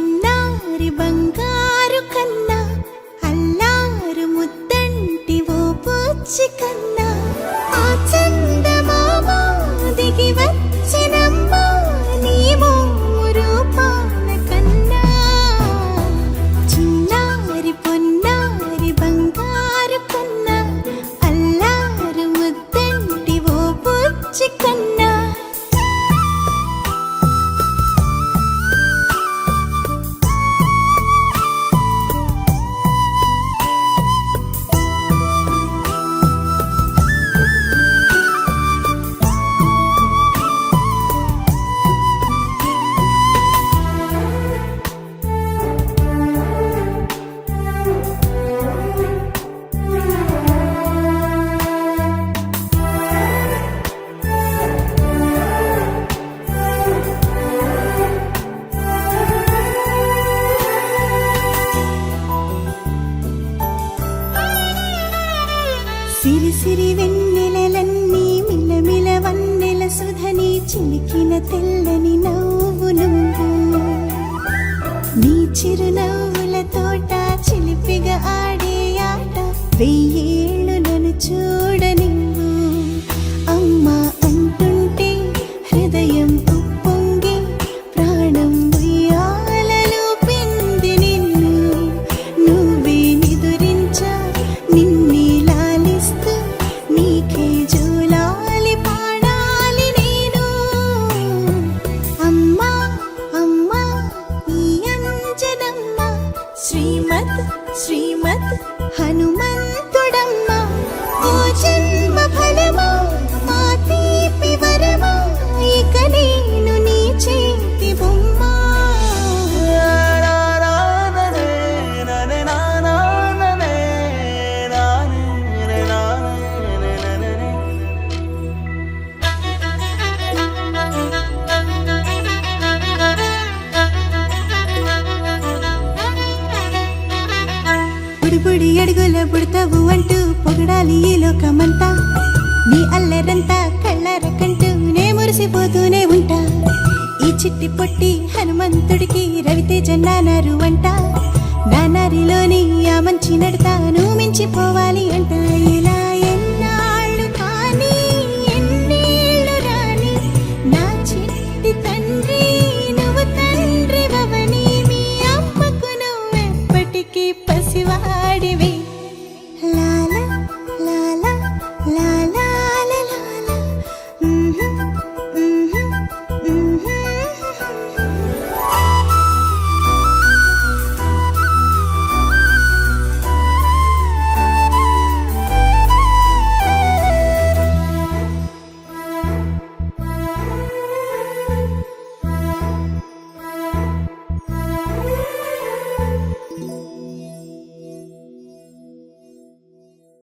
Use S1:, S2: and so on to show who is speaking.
S1: పొన్నారి బంగారు కన్నా అల్లారు ముద్దంటి ఓ పూచి కన్నా ఆ చందమామ దిగి వచ్చినమ్మా నీ రూపాల కన్నా చిన్నారి పొన్నారి బంగారు కన్నా అల్లారు ముద్దంటి ఓ పూచి కన్నా సిరి సిరి వెన్నెలలన్నీ మిలమిల వన్నెల సుధని చిలికిన తెల్లని నవ్వు నువ్వు నీ చిరునవ్వుల తోట చిలిపిగా ఆడే ఆట వెయ్యేళ్ళు నన్ను చూడ నువ్వు అమ్మా అంటుంటే హృదయం ఉప్పొంగి ప్రాణం ఉయ్యాలలో పిండి నిన్ను నువ్వే నిదురించా నిన్నే నీకే జూలాలి పాడాలి నేను అమ్మా అమ్మా ఈ అంజనమ్మ శ్రీమద్ శ్రీమద్ హనుమంతుడమ్మ ఓ జన్మ ఫలమా మా తీపి వరమా ఇక నేను నీ చేతి బొమ్మ బుడి అడుగుల బుడతావు అంటూ పొగడాలి ఈ లోకమంతా నీ అల్లరంతా కళ్ళారకంటూ నే మురిసిపోతూనే ఉంటా ఈ చిట్టి పొట్టి హనుమంతుడికి రవితేజ నానారు అంట నానారిలోని ఆ మంచి నడతా నువ్వు మించిపోవాలి అంట ఇలా